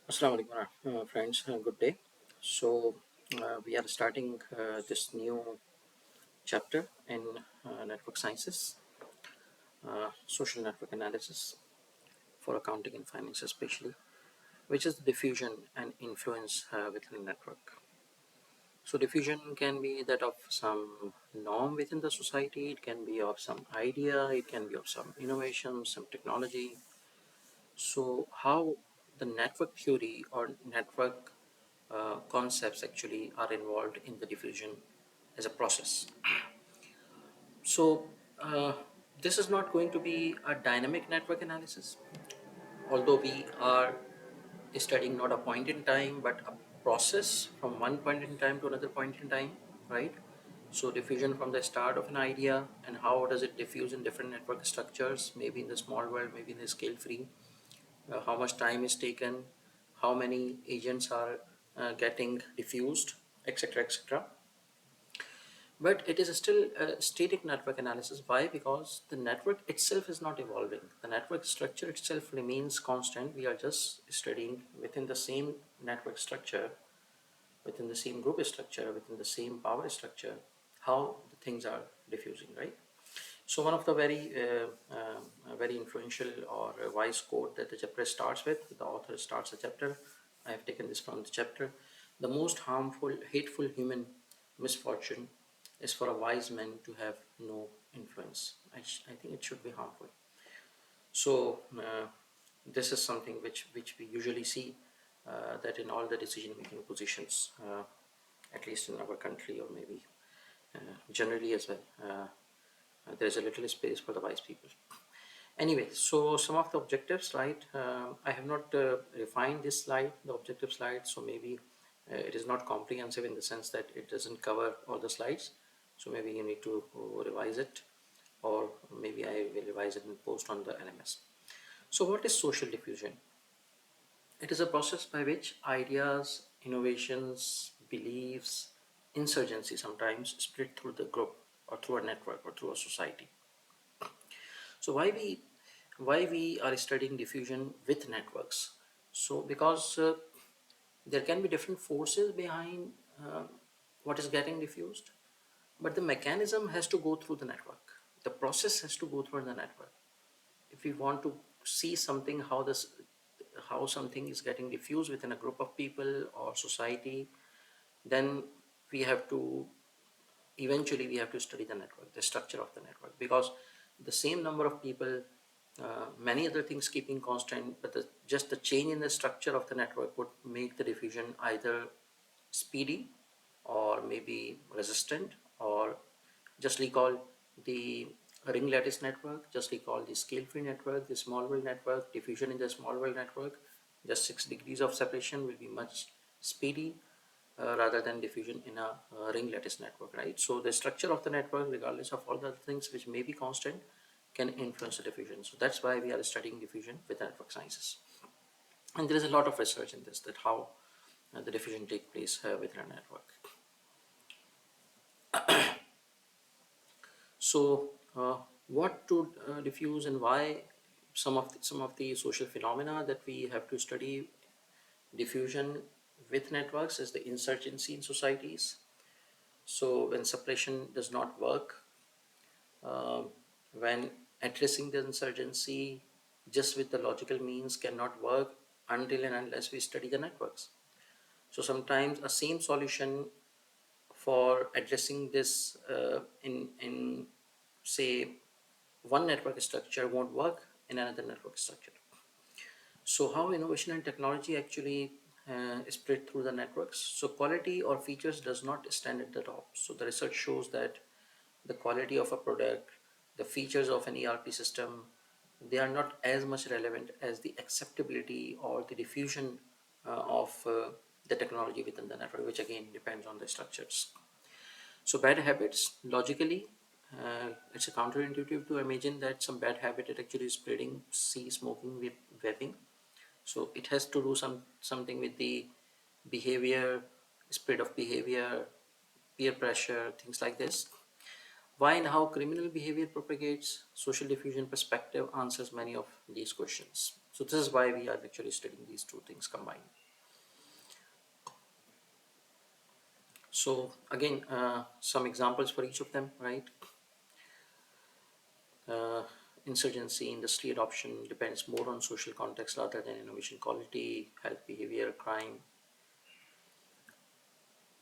Assalamu alaikum, friends. Good day. We are starting this new chapter in network sciences, social network analysis for accounting and finance, especially, which is the diffusion and influence within a network. So, diffusion can be that of some norm within the society, it can be of some idea, it can be of some innovation, some technology. So, how the network theory or network concepts actually are involved in the diffusion as a process. So, uh, this is not going to be a dynamic network analysis, although we are studying not a point in time but a process from one point in time to another point in time, right? So, diffusion from the start of an idea and how does it diffuse in different network structures, maybe in the small world, maybe in the scale free, how much time is taken, how many agents are getting diffused, etc. etc. But it is still a static network analysis. Why? Because the network itself is not evolving. The network structure itself remains constant. We are just studying within the same network structure, within the same group structure, within the same power structure, how the things are diffusing, right? So one of the very influential or wise quote that the chapter starts with, the author starts a chapter. I have taken this from the chapter. The most harmful, hateful human misfortune is for a wise man to have no influence. I think it should be harmful. So this is something which we usually see that in all the decision making positions, at least in our country or maybe generally as well. There's a little space for the wise people. Anyway, so some of the objectives, right? I have not refined this slide, the objective slide, so maybe it is not comprehensive in the sense that it doesn't cover all the slides. So maybe you need to revise it, or maybe I will revise it and post on the LMS. So what is social diffusion? It is a process by which ideas, innovations, beliefs, insurgency sometimes spread through the group or through a network or through a society. So why we are studying diffusion with networks? So because there can be different forces behind what is getting diffused, but the mechanism has to go through the network. The process has to go through the network. If we want to see something, how something is getting diffused within a group of people or society, then we have to eventually we have to study the network, the structure of the network, because the same number of people, many other things keeping constant, but just the change in the structure of the network would make the diffusion either speedy or maybe resistant, or just recall the ring lattice network, just recall the scale free network, the small world network. Diffusion in the small world network, just 6 degrees of separation will be much speedy rather than diffusion in a ring lattice network, right? So the structure of the network, regardless of all the other things which may be constant, can influence the diffusion. So that's why we are studying diffusion with network sciences. And there is a lot of research in this, that how the diffusion take place within a network. So what to diffuse and why? Some of the social phenomena that we have to study diffusion with networks is the insurgency in societies. So when suppression does not work, uh, when addressing the insurgency just with the logical means cannot work until and unless we study the networks. So sometimes a same solution for addressing this in say one network structure won't work in another network structure. So how innovation and technology actually spread through the networks? So quality or features does not stand at the top. So the research shows that the quality of a product, the features of an ERP system, they are not as much relevant as the acceptability or the diffusion of the technology within the network, which again depends on the structures. So bad habits, logically, it's a counterintuitive to imagine that some bad habit is actually spreading, see smoking with vaping. So it has to do something with the behavior, spread of behavior, peer pressure, things like this. Why and how criminal behavior propagates, social diffusion perspective answers many of these questions. So this is why we are actually studying these two things combined. So again, some examples for each of them, right? Uh, Insurgency, industry adoption depends more on social context rather than innovation quality, health behavior, crime.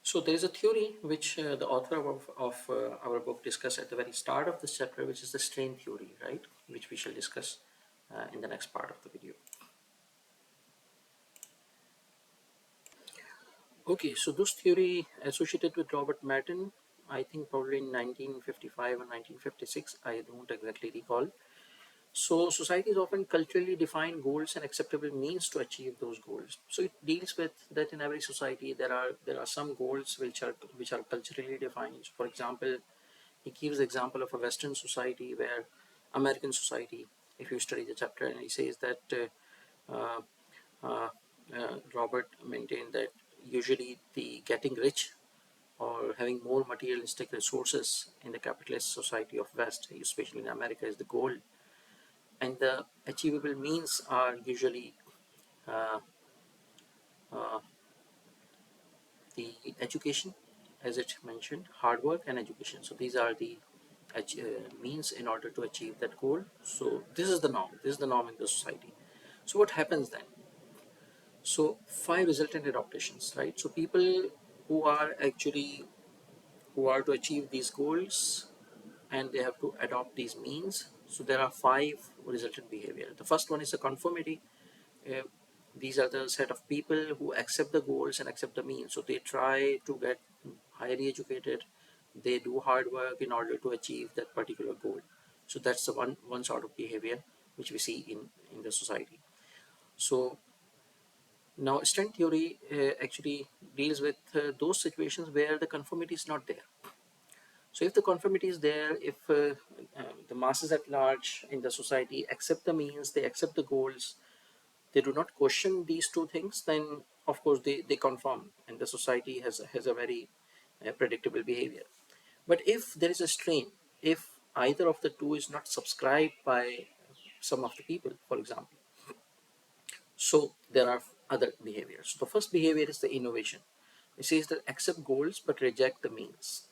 So there is a theory which the author of our book discussed at the very start of this chapter, which is the strain theory, right? Which we shall discuss in the next part of the video. Okay, so this theory associated with Robert Merton, I think probably in 1955 or 1956, I don't exactly recall. So societies often culturally define goals and acceptable means to achieve those goals. So it deals with that in every society there are some goals which are culturally defined. For example, he gives the example of a Western society where American society, if you study the chapter, and he says that uh, uh, Robert maintained that usually the getting rich or having more materialistic resources in the capitalist society of West, especially in America, is the goal, and the achievable means are usually uh, uh, the education, as it mentioned, hard work and education. So these are the means in order to achieve that goal. So this is the norm. This is the norm in the society. So what happens then? So five resultant adaptations, right? So people who are actually who are to achieve these goals and they have to adopt these means. So there are five resultant behavior. The first one is the conformity. Uh, these are the set of people who accept the goals and accept the means. So they try to get highly educated. They do hard work in order to achieve that particular goal. So that's the one sort of behavior which we see in the society. So now strength theory actually deals with those situations where the conformity is not there. So if the conformity is there, if the masses at large in the society accept the means, they accept the goals, they do not question these two things, then of course they conform and the society has a very predictable behavior. But if there is a strain, if either of the two is not subscribed by some of the people, for example, so there are other behaviors. The first behavior is the innovation. It says that accept goals but reject the means.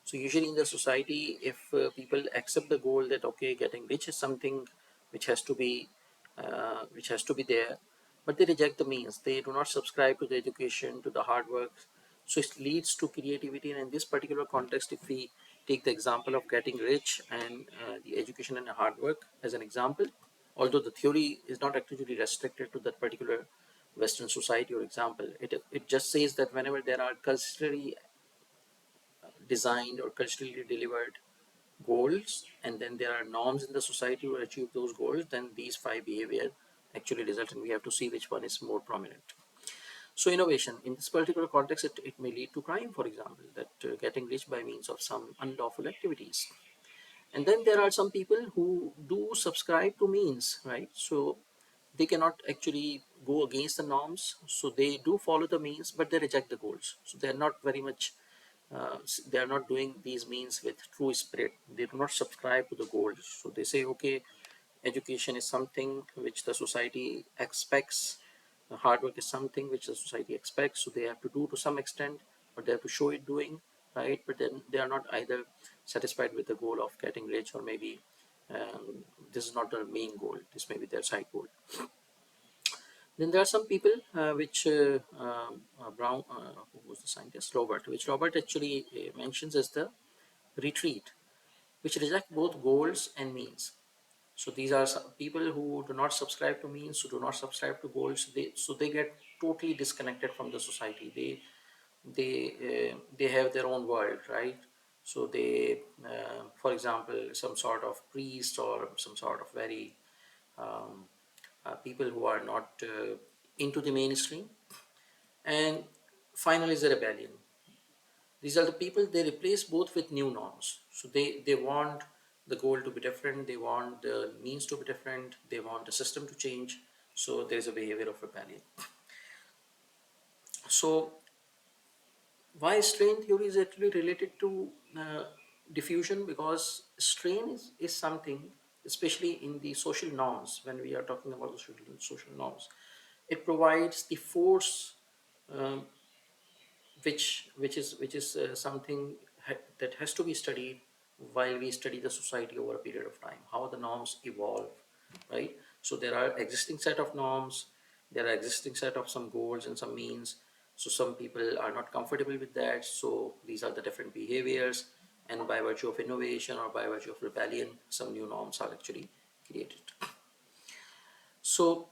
So usually in the society, if people accept the goal that okay, getting rich is something which has to be there, but they reject the means. They do not subscribe to the education, to the hard work. So it leads to creativity. And in this particular context, if we take the example of getting rich and the education and the hard work as an example, although the theory is not actually restricted to that particular Western society or example, it just says that whenever there are culturally designed or culturally delivered goals and then there are norms in the society to achieve those goals, then these five behavior actually result, and we have to see which one is more prominent. So innovation in this particular context, it may lead to crime, for example, that getting rich by means of some unlawful activities. And then there are some people who do subscribe to means, right? So they cannot actually go against the norms, so they do follow the means but they reject the goals. So they are not very much they are not doing these means with true spirit. They do not subscribe to the goals. So they say, okay, education is something which the society expects. Hard work is something which the society expects. So they have to do to some extent, but they have to show it doing, right? But then they are not either satisfied with the goal of getting rich, or maybe this is not their main goal. This may be their side goal. Then there are some people which Brown, who was the scientist, Robert, which Robert actually mentions as the retreat, which reject both goals and means. So these are some people who do not subscribe to means, who do not subscribe to goals. They get totally disconnected from the society. They have their own world, right? So they, for example, some sort of priest or some sort of very um, people who are not into the mainstream. And finally is the rebellion. These are the people, they replace both with new norms. So they want the goal to be different, they want the means to be different, they want the system to change. So there is a behavior of rebellion. So why strain theory is actually related to diffusion, because strain is something, especially in the social norms. When we are talking about the social norms, it provides the force, um, which is something that has to be studied while we study the society over a period of time, how the norms evolve, right? So there are existing set of norms, there are existing set of some goals and some means. So some people are not comfortable with that, so these are the different behaviors, and by virtue of innovation or by virtue of rebellion, some new norms are actually created. So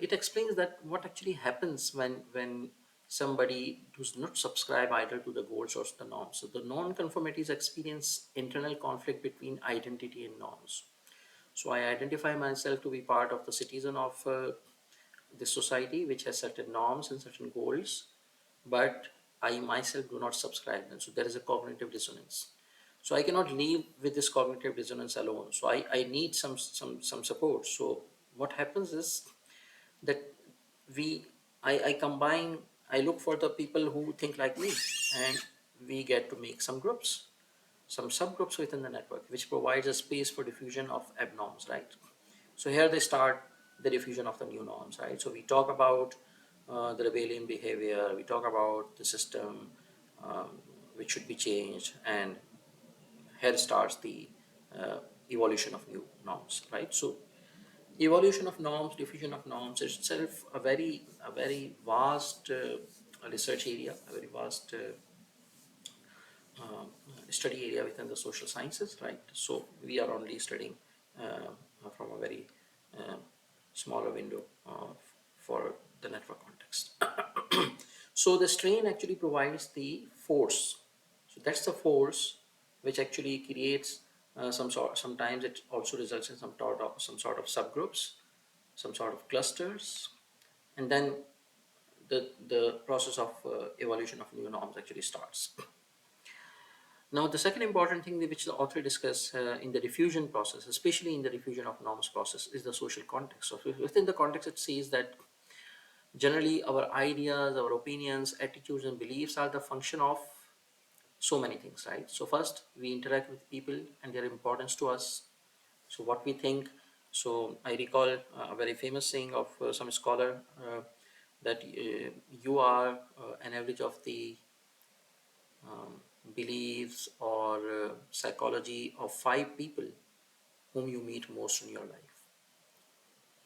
it explains that what actually happens when somebody does not subscribe either to the goals or the norms. So the non-conformities experience internal conflict between identity and norms. So I identify myself to be part of the citizen of this society which has certain norms and certain goals, but I myself do not subscribe them. So there is a cognitive dissonance. So I cannot live with this cognitive dissonance alone. So I need some support. So what happens is that we I combine, I look for the people who think like me, and we get to make some groups, some subgroups within the network, which provides a space for diffusion of abnorms, right? So here they start the diffusion of the new norms, right? So we talk about the rebellion behavior, we talk about the system um, which should be changed, and here starts the uh, evolution of new norms, right? So evolution of norms, diffusion of norms is itself a very vast research area, a very vast study area within the social sciences, right? So we are only studying from a very uh, smaller window for the network context. So the strain actually provides the force. So that's the force which actually creates some sort. Sometimes it also results in some sort of subgroups, some sort of clusters, and then the process of evolution of new norms actually starts. Now, the second important thing which the author discuss in the diffusion process, especially in the diffusion of norms process, is the social context. So within the context, it says that generally our ideas, our opinions, attitudes, and beliefs are the function of so many things, right? So first, we interact with people and their importance to us. So what we think. So I recall a very famous saying of some scholar that you are an average of the um, beliefs or psychology of five people whom you meet most in your life,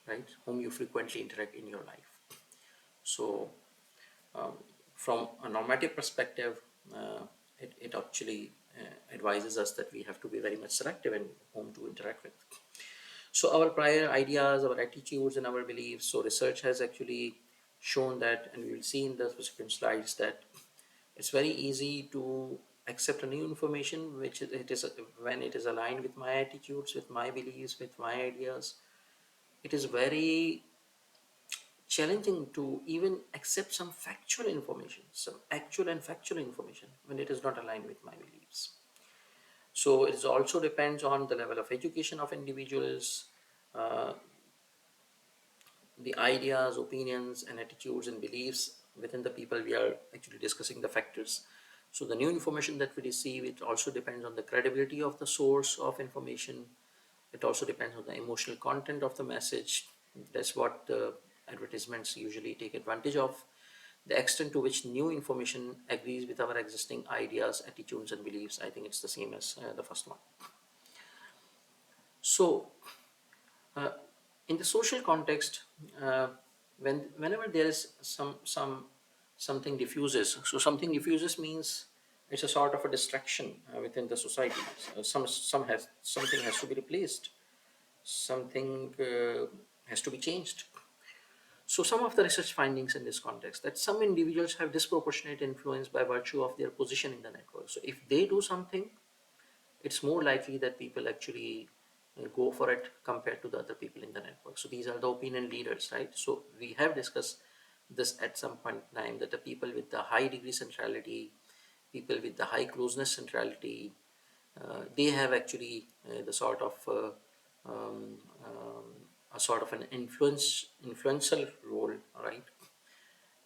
right? Whom you frequently interact in your life. So, um, from a normative perspective, it actually advises us that we have to be very much selective in whom to interact with. So, our prior ideas, our attitudes, and our beliefs. So, research has actually shown that, and we will see in the subsequent slides, that it's very easy to accept a new information which it is when it is aligned with my attitudes, with my beliefs, with my ideas. It is very challenging to even accept some factual information, some actual and factual information, when it is not aligned with my beliefs. So it also depends on the level of education of individuals, uh, the ideas, opinions, and attitudes and beliefs within the people we are actually discussing the factors. So the new information that we receive, it also depends on the credibility of the source of information. It also depends on the emotional content of the message. That's what the advertisements usually take advantage of. The extent to which new information agrees with our existing ideas, attitudes, and beliefs. I think it's the same as the first one. So uh, in the social context, uh, whenever there is something diffuses, so something diffuses means it's a sort of a distraction within the society. Something has to be replaced, something has to be changed. So some of the research findings in this context, that some individuals have disproportionate influence by virtue of their position in the network. So if they do something, it's more likely that people actually go for it compared to the other people in the network. So these are the opinion leaders, right? So we have discussed this at some point in time, that the people with the high degree centrality, people with the high closeness centrality, they have actually the sort of um, um, a sort of an influential role, right?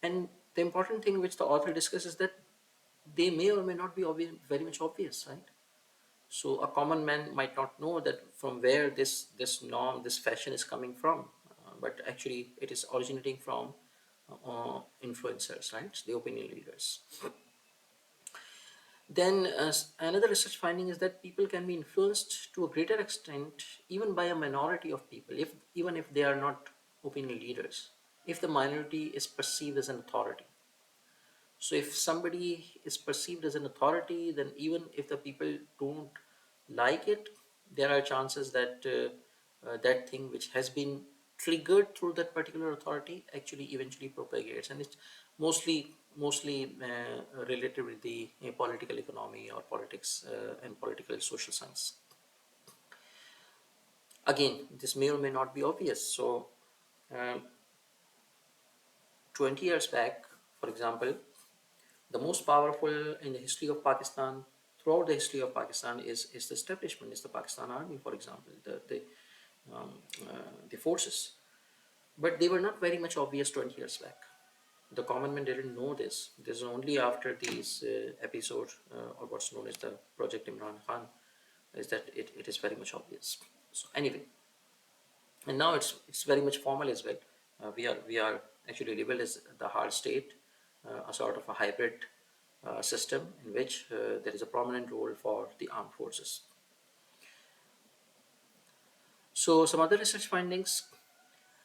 And the important thing which the author discusses is that they may or may not be obvious, very much obvious, right? So a common man might not know that from where this norm, this fashion is coming from, but actually it is originating from influencers, right? The opinion leaders. Then another research finding is that people can be influenced to a greater extent even by a minority of people, if even if they are not opinion leaders, if the minority is perceived as an authority. So if somebody is perceived as an authority, then even if the people don't like it, there are chances that that thing which has been triggered through that particular authority actually eventually propagates, and it's mostly related with the political economy or politics and political social science. Again, this may or may not be obvious. So, um, 20 years back, for example, the most powerful in the history of Pakistan, throughout the history of Pakistan, is the establishment, is the Pakistan Army, for example, um, the forces. But they were not very much obvious 20 years back. The common man didn't know this. This is only after these episodes, or what's known as the Project Imran Khan, is that it is very much obvious. So anyway, and now it's very much formal as well. We are actually labeled as the hard state, a sort of a hybrid system in which there is a prominent role for the armed forces. So some other research findings.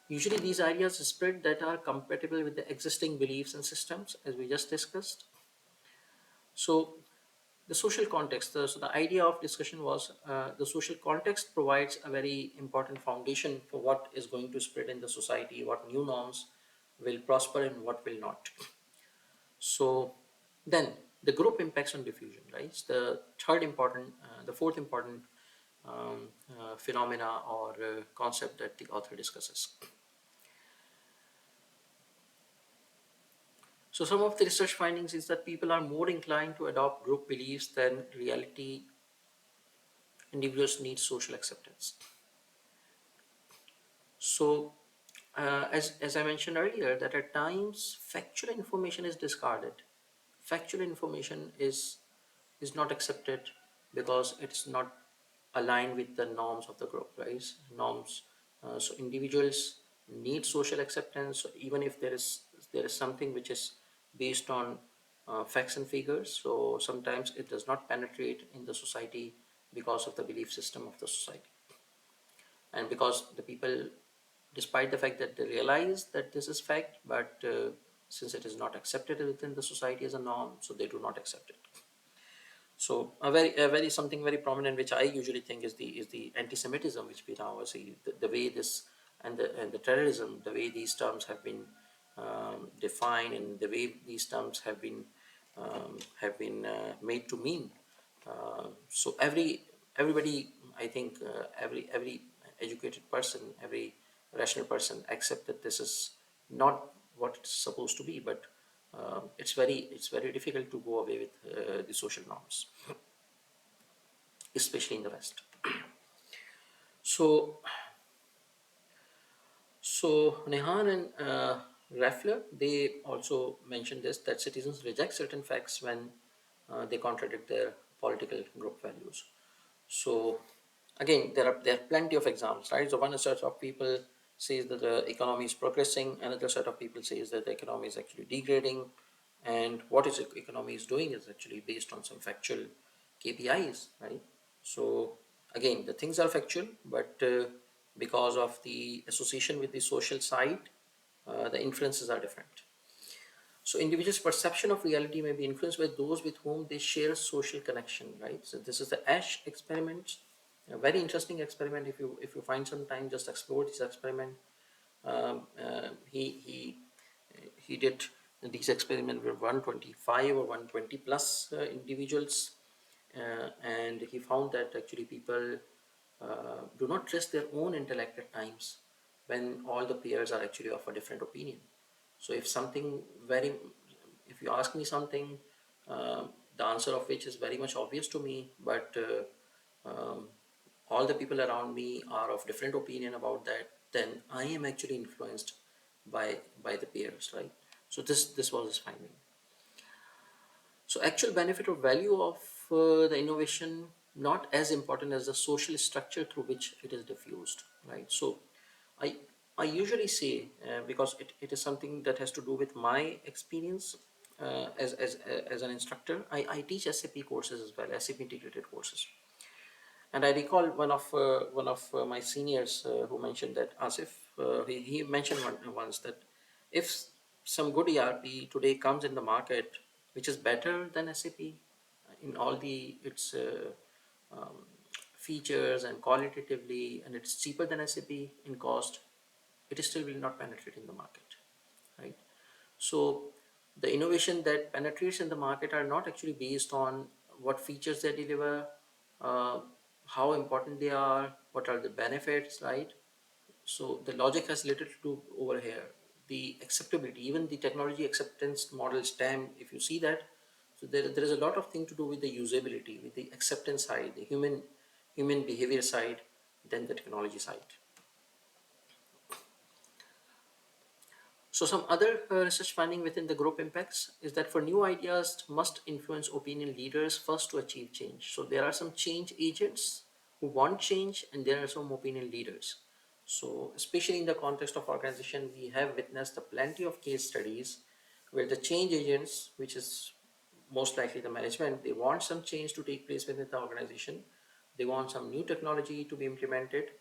Usually these ideas spread that are compatible with the existing beliefs and systems, as we just discussed. So the social context. So the idea of discussion was the social context provides a very important foundation for what is going to spread in the society, what new norms will prosper and what will not. So then the group impacts on diffusion, right? It's the fourth important phenomena or concept that the author discusses. So some of the research findings is that people are more inclined to adopt group beliefs than reality. Individuals need social acceptance. So, as I mentioned earlier, that at times factual information is discarded. Factual information is not accepted because it's not aligned with the norms of the group, right? Norms. So individuals need social acceptance. So even if there is something which is based on facts and figures, so sometimes it does not penetrate in the society because of the belief system of the society, and because the people, despite the fact that they realize that this is fact, but since it is not accepted within the society as a norm, so they do not accept it. So a very something very prominent, which I usually think is the anti-Semitism, which we now see the way this and the terrorism, the way these terms have been defined, and the way these terms have been made to mean. So everybody, I think, every educated person, every rational person accept that this is not what it's supposed to be, but it's very difficult to go away with the social norms, especially in the West. So Nehan and Raffler, they also mentioned this, that citizens reject certain facts when they contradict their political group values. So again, there are plenty of examples, right? So one set of people says that the economy is progressing, another set of people says that the economy is actually degrading, and what is economy is doing is actually based on some factual KPIs, right? So again, the things are factual, but because of the association with the social side, the inferences are different. So individuals' perception of reality may be influenced by those with whom they share social connection, right? So this is the Ash experiment, a very interesting experiment. If you find some time, just explore this experiment. He did these experiments with 125 or 120 plus individuals, and he found that actually people do not trust their own intellect at times when all the peers are actually of a different opinion. So if you ask me something, uh, the answer of which is very much obvious to me, but all the people around me are of different opinion about that, then I am actually influenced by the peers, right? So this was his finding. So actual benefit or value of the innovation. not as important as the social structure through which it is diffused, right? So I I usually say, because it is something that has to do with my experience as an instructor. I teach SAP courses as well, SAP integrated courses. And I recall one of my seniors who mentioned that, Asif, he mentioned once that if some good ERP today comes in the market, which is better than SAP in all the its um, features and qualitatively, and it's cheaper than SAP in cost, it still will not penetrate in the market, right? So the innovation that penetrates in the market are not actually based on what features they deliver, uh, how important they are, what are the benefits, right? So the logic has little to do over here. The acceptability, even the technology acceptance model STEM, if you see that, so there is a lot of thing to do with the usability, with the acceptance side, the human behavior side, than the technology side. So some other research finding within the group impacts is that for new ideas must influence opinion leaders first to achieve change. So there are some change agents who want change, and there are some opinion leaders. So especially in the context of organization, we have witnessed a plenty of case studies where the change agents, which is most likely the management, they want some change to take place within the organization. They want some new technology to be implemented,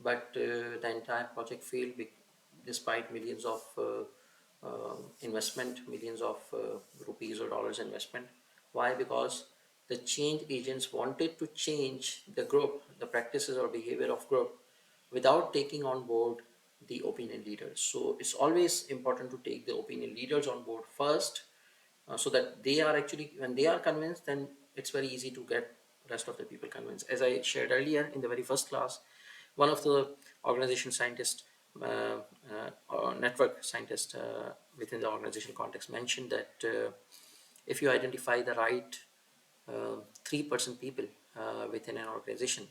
but the entire project failed despite millions of investment, millions of rupees or dollars investment. Why? Because the change agents wanted to change the group, the practices or behavior of group, without taking on board the opinion leaders. So it's always important to take the opinion leaders on board first, so that they are actually, when they are convinced, then it's very easy to get rest of the people convinced. As I shared earlier in the very first class, one of the organization scientists, or network scientist within the organization context, mentioned that if you identify the right 3% people within an organization,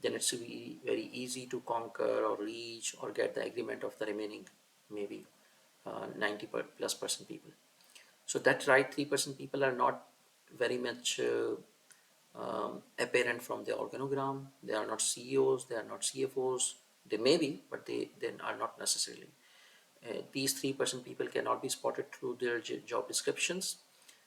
then it's be very easy to conquer or reach or get the agreement of the remaining maybe 90 plus percent people. So that right 3% people are not very much apparent from the organogram. They are not CEOs, they are not CFOs. They may be, but they then are not necessarily. These 3% people cannot be spotted through their job descriptions.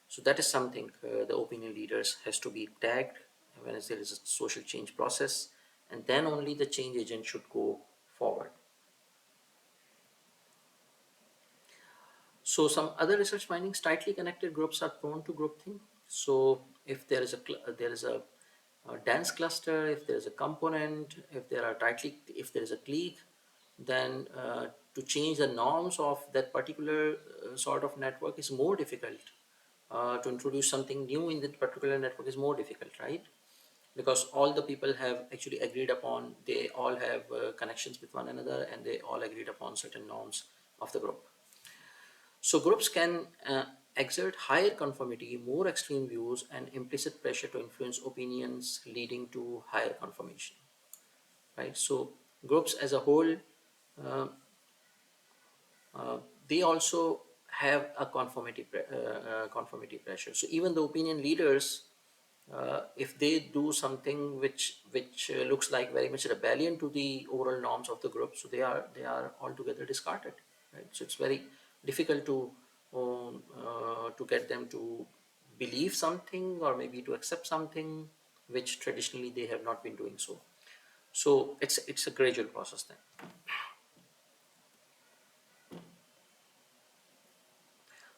So that is something the opinion leaders has to be tagged when there is a social change process, and then only the change agent should go forward. So some other research findings: tightly connected groups are prone to groupthink. So if there is a dense cluster, if there is a component, if there is a clique, then to change the norms of that particular sort of network is more difficult. To introduce something new in that particular network is more difficult, right? Because all the people have actually agreed upon, they all have connections with one another, and they all agreed upon certain norms of the group. So groups can exert higher conformity, more extreme views, and implicit pressure to influence opinions, leading to higher confirmation. Right. So groups as a whole, uh, uh, they also have a conformity pressure. So even the opinion leaders, if they do something which looks like very much rebellion to the overall norms of the group, so they are altogether discarded, right? So it's very difficult to get them to believe something, or maybe to accept something which traditionally they have not been doing so. So it's a gradual process then.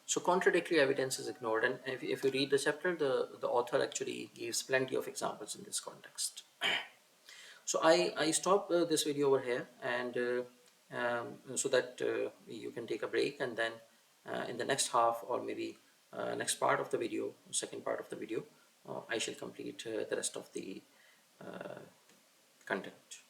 So contradictory evidence is ignored, and if you read the chapter, the author actually gives plenty of examples in this context. So I stop this video over here, and so that you can take a break, and then in the next half, or maybe next part of the video, second part of the video, I shall complete the rest of the content.